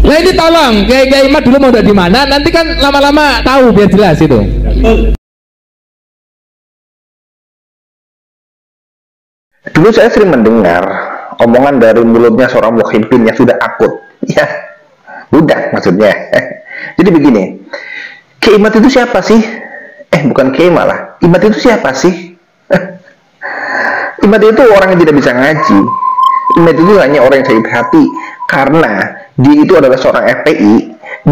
Lah ini tolong Kiai Mat dulu mau di mana, nanti kan lama-lama tahu biar jelas itu. Dulu saya sering mendengar omongan dari mulutnya seorang muhibbin yang sudah akut, ya, budak maksudnya. Jadi begini, Kiai Mat itu siapa sih? Bukan Kiai malah, Imat itu siapa sih? Imat itu orang yang tidak bisa ngaji. Imat itu hanya orang yang sakit hati karena dia itu adalah seorang FPI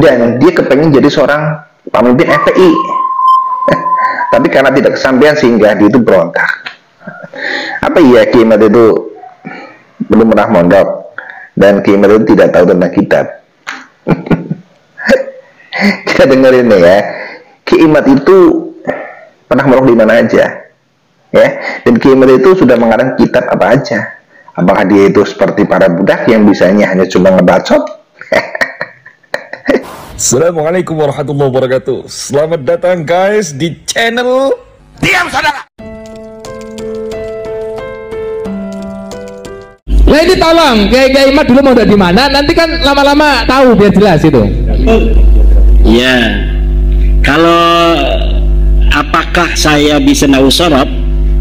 dan dia kepengen jadi seorang pemimpin FPI. Tapi karena tidak kesampaian sehingga dia itu berontak. Apa iya Kiai Mat itu belum pernah mondok dan Kiai Mat itu tidak tahu tentang kitab? Kita dengerin ya, Kiai Mat itu pernah mondok di mana aja, ya, dan Kiai Mat itu sudah mengarang kitab apa aja. Apakah dia itu seperti para budak yang bisanya hanya cuma ngebacot? Assalamualaikum warahmatullahi wabarakatuh. Selamat datang guys di channel Diam saudara. Lah ini tolong Kiai Mat dulu mau di mana, nanti kan lama-lama tahu biar jelas itu. Ya, kalau apakah saya bisa nahu sorab?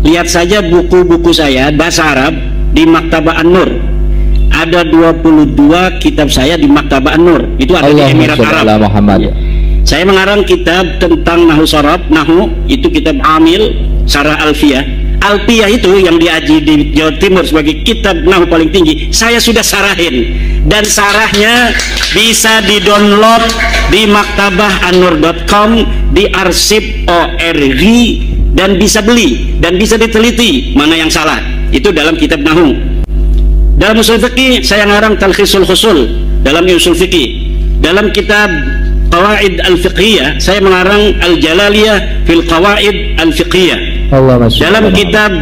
Lihat saja buku-buku saya bahasa Arab di Maktabah An-Nur. Ada 22 kitab saya di Maktabah An-Nur. Itu ada di Emirat Arab. Muhammad. Saya mengarang kitab tentang nahu sorab, nahu itu kitab Amil, Sarah Alfiyah. Alfiyah itu yang diaji di Jawa Timur sebagai kitab nahu paling tinggi. Saya sudah sarahin dan sarahnya bisa di-download di maktabahanur.com, di arsip ORG, dan bisa beli dan bisa diteliti mana yang salah. Itu dalam kitab nahu. Dalam usul fikih saya ngarang Talkhisul Khusul dalam usul fikih. Dalam kitab Qawaid Al-Fiqhiyah saya mengarang Al-Jalaliyah fil Qawaid Al-Fiqhiyah. Dalam kitab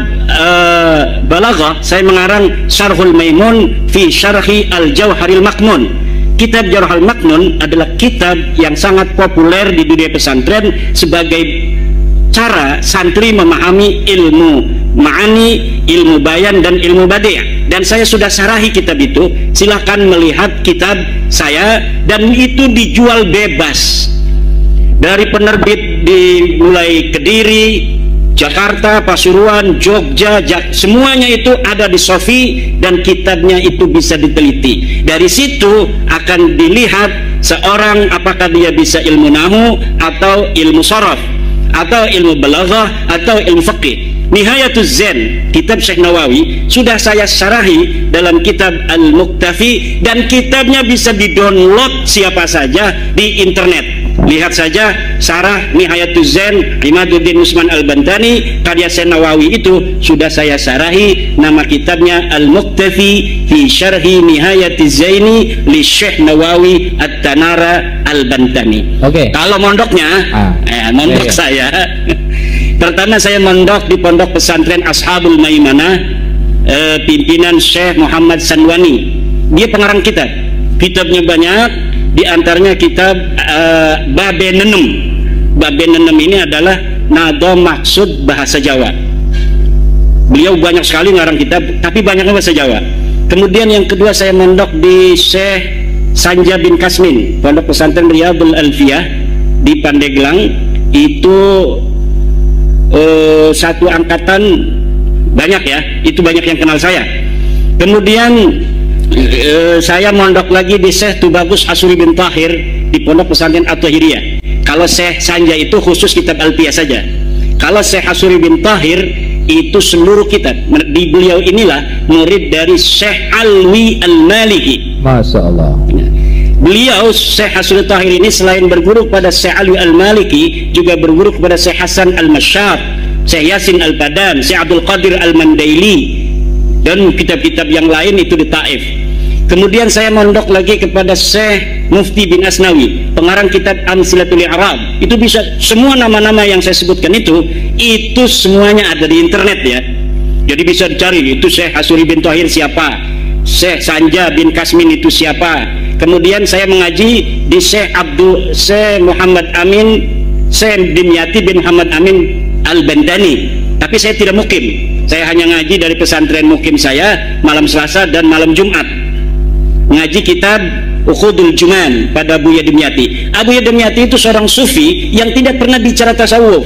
Balaghah saya mengarang Syarhul Maimun fi Syarhi Al-Jauharil Maknun. Kitab Jauharil Maknun adalah kitab yang sangat populer di dunia pesantren sebagai cara santri memahami ilmu ma'ani, ilmu bayan, dan ilmu badi'. Dan saya sudah sarahi kitab itu. Silahkan melihat kitab saya, dan itu dijual bebas dari penerbit mulai Kediri, Jakarta, Pasuruan, Jogja, semuanya itu ada di Sofi, dan kitabnya itu bisa diteliti. Dari situ akan dilihat seorang apakah dia bisa ilmu nahu atau ilmu sharaf atau ilmu balaghah atau ilmu fiqih. Nihayatuz Zen, kitab Syekh Nawawi, sudah saya syarahi dalam kitab Al-Muktafi, dan kitabnya bisa di-download siapa saja di internet. Lihat saja syarah Nihayatuz Zen Imaduddin Usman Al-Bantani, karya Syekh Nawawi itu sudah saya syarahi. Nama kitabnya Al-Muktafi fi Syarhi Nihayatiz Zaini li Syekh Nawawi At-Tanara Al-Bantani. Kalau mondoknya, mondok saya pertama saya mondok di pondok pesantren Ashabul Maimanah, pimpinan Syekh Muhammad Sanwani. Dia pengarang kitab. Kitabnya banyak, diantaranya kitab Babe Nenem. Babe Nenem ini adalah nado maksud bahasa Jawa. Beliau banyak sekali ngarang kitab, tapi banyaknya bahasa Jawa. Kemudian yang kedua saya mondok di Syekh Sanja bin Kasmin, pondok pesantren Riyadul Alfiyah di Pandeglang. Itu satu angkatan banyak ya, itu banyak yang kenal saya. Kemudian saya mondok lagi di Syekh Tubagus Hasuri bin Tahir di pondok pesantren At-Tahiriyah. Kalau Syekh Sanja itu khusus kitab Alfiyah saja. Kalau Syekh Hasuri bin Tahir itu seluruh kitab. Di beliau inilah murid dari Syekh Alwi Al-Maliki. Masya Allah. Beliau Syekh Hasuri Tahir ini selain berguru kepada Syekh Alwi Al-Maliki, juga berguru kepada Syekh Hasan Al-Masyar, Syekh Yasin Al-Badan, Syekh Abdul Qadir Al-Mandaili, dan kitab-kitab yang lain itu di Taif. Kemudian saya mondok lagi kepada Syekh Mufti bin Asnawi, pengarang kitab Amsilatul I'rab. Itu bisa, semua nama-nama yang saya sebutkan itu semuanya ada di internet ya. Jadi bisa dicari, itu Syekh Hasuri bin Tahir siapa, Syekh Sanja bin Kasmin itu siapa. Kemudian saya mengaji di Syekh Muhammad Amin, Syekh Dimyati bin Muhammad Amin Al-Bandani. Tapi saya tidak mukim, saya hanya ngaji dari pesantren mukim saya malam Selasa dan malam Jumat. Ngaji kitab Ukhudul Juman pada Buya Dimyati. Abuya Dimyati itu seorang sufi yang tidak pernah bicara tasawuf.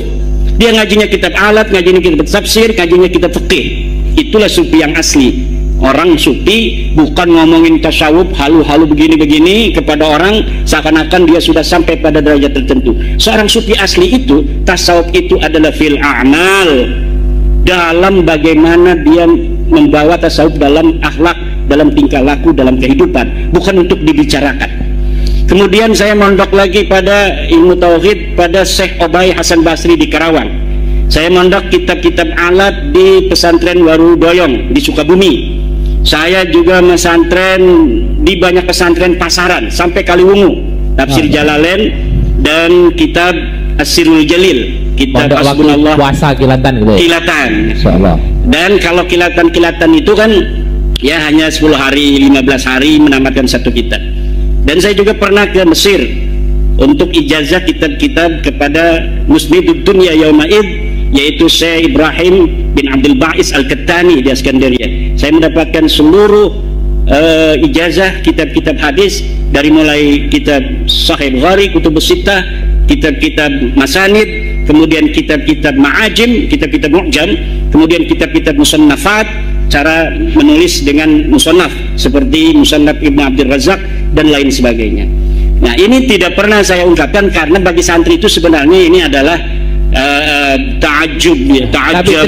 Dia ngajinya kitab alat, ngajinya kitab tafsir, ngajinya kitab fikih. Itulah sufi yang asli. Orang sufi bukan ngomongin tasawuf halu-halu begini-begini kepada orang seakan-akan dia sudah sampai pada derajat tertentu. Seorang sufi asli itu, tasawuf itu adalah fil a'mal, dalam bagaimana dia membawa tasawuf dalam akhlak, dalam tingkah laku, dalam kehidupan, bukan untuk dibicarakan. Kemudian saya mondok lagi pada ilmu tauhid pada Syekh Obay Hasan Basri di Karawang. Saya mondok kitab-kitab alat di pesantren Warudoyong di Sukabumi. Saya juga pesantren di banyak pesantren pasaran sampai Kaliwungu, tafsir Jalalain dan kitab As-Sirrul Jalil, kitab Hasbunallah. Puasa kilatan gitu ya? Kilatan. Insyaallah. Dan kalau kilatan-kilatan itu kan ya hanya 10 hari, 15 hari menamatkan satu kitab. Dan saya juga pernah ke Mesir untuk ijazah kitab-kitab kepada Musnidud Dunya Yaumaid, yaitu Syekh Ibrahim bin Abdul Ba'is Al-Kattani di Iskandaria. Saya mendapatkan seluruh ijazah kitab-kitab hadis, dari mulai kitab Sahih Bukhari, Kutubus Sittah, kitab-kitab Masanid, kemudian kitab-kitab Ma'ajim, kitab-kitab Mu'jam, kemudian kitab-kitab Musannafat, cara menulis dengan musannaf seperti Musannaf Ibnu Abdul Razak dan lain sebagainya. Nah, ini tidak pernah saya ungkapkan karena bagi santri itu sebenarnya ini adalah ta'ajub ya, ta'ajub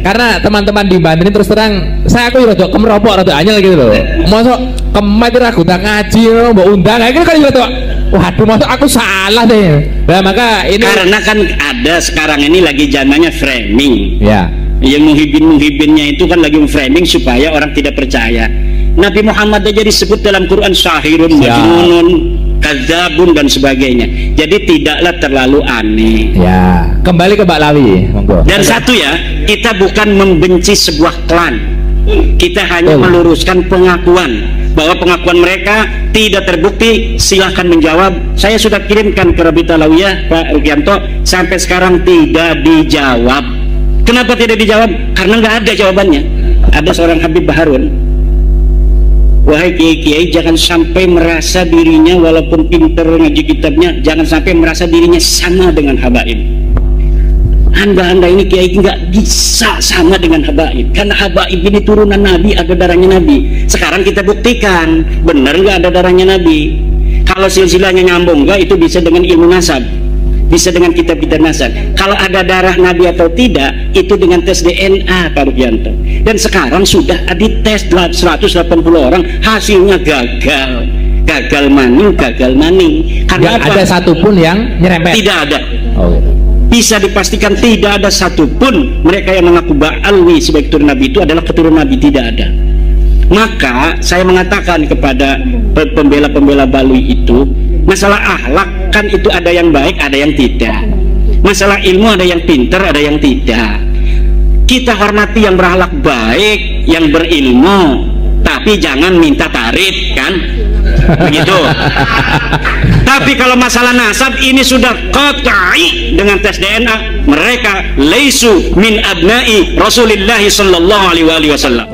karena teman-teman di Banten ini terus terang saya aku rada kemeropok rada anyel gitu loh. Mosok kemet ra gundah ngaji mbok undang akhirnya kan rada waduh mosok aku salah deh. Nah, maka ini karena kan ada sekarang ini lagi zamannya framing. Ya. Yang muhibinnya itu kan lagi framing supaya orang tidak percaya. Nabi Muhammad aja disebut dalam Quran syahirun, majnunun, kadzabun dan sebagainya. Jadi tidaklah terlalu aneh. Ya, kembali ke Mbak Lawi, monggo. Dan satu ya, kita bukan membenci sebuah klan. Kita hanya meluruskan pengakuan bahwa pengakuan mereka tidak terbukti. Silahkan menjawab. Saya sudah kirimkan ke Rabita Lawiyah Pak Rukianto, sampai sekarang tidak dijawab. Kenapa tidak dijawab? Karena nggak ada jawabannya. Ada seorang Habib Baharun, wahai kiai-kiai, jangan sampai merasa dirinya walaupun pinter ngaji kitabnya, jangan sampai merasa dirinya sama dengan habaib. Anda ini kiai nggak bisa sama dengan habaib, karena habaib ini turunan Nabi, ada darahnya Nabi. Sekarang kita buktikan benar nggak ada darahnya Nabi. Kalau silsilahnya nyambung nggak, itu bisa dengan ilmu nasab, bisa dengan kitab-kitab nasab. Kalau ada darah Nabi atau tidak, itu dengan tes DNA Pak Rukianto. Dan sekarang sudah dites 180 orang, hasilnya gagal maning. Karena ada satupun yang nyerempet. Tidak ada. Oh. Bisa dipastikan tidak ada satupun mereka yang mengaku Ba'alwi sebagai keturunan Nabi itu adalah keturunan Nabi, tidak ada. Maka saya mengatakan kepada pembela-pembela Balwi itu, masalah akhlak kan itu ada yang baik, ada yang tidak. Masalah ilmu ada yang pintar, ada yang tidak. Kita hormati yang berakhlak baik, yang berilmu, tapi jangan minta tarif, kan? Begitu. Tapi kalau masalah nasab ini sudah qat'i dengan tes DNA, mereka laisu min abna'i Rasulillah sallallahu alaihi wasallam.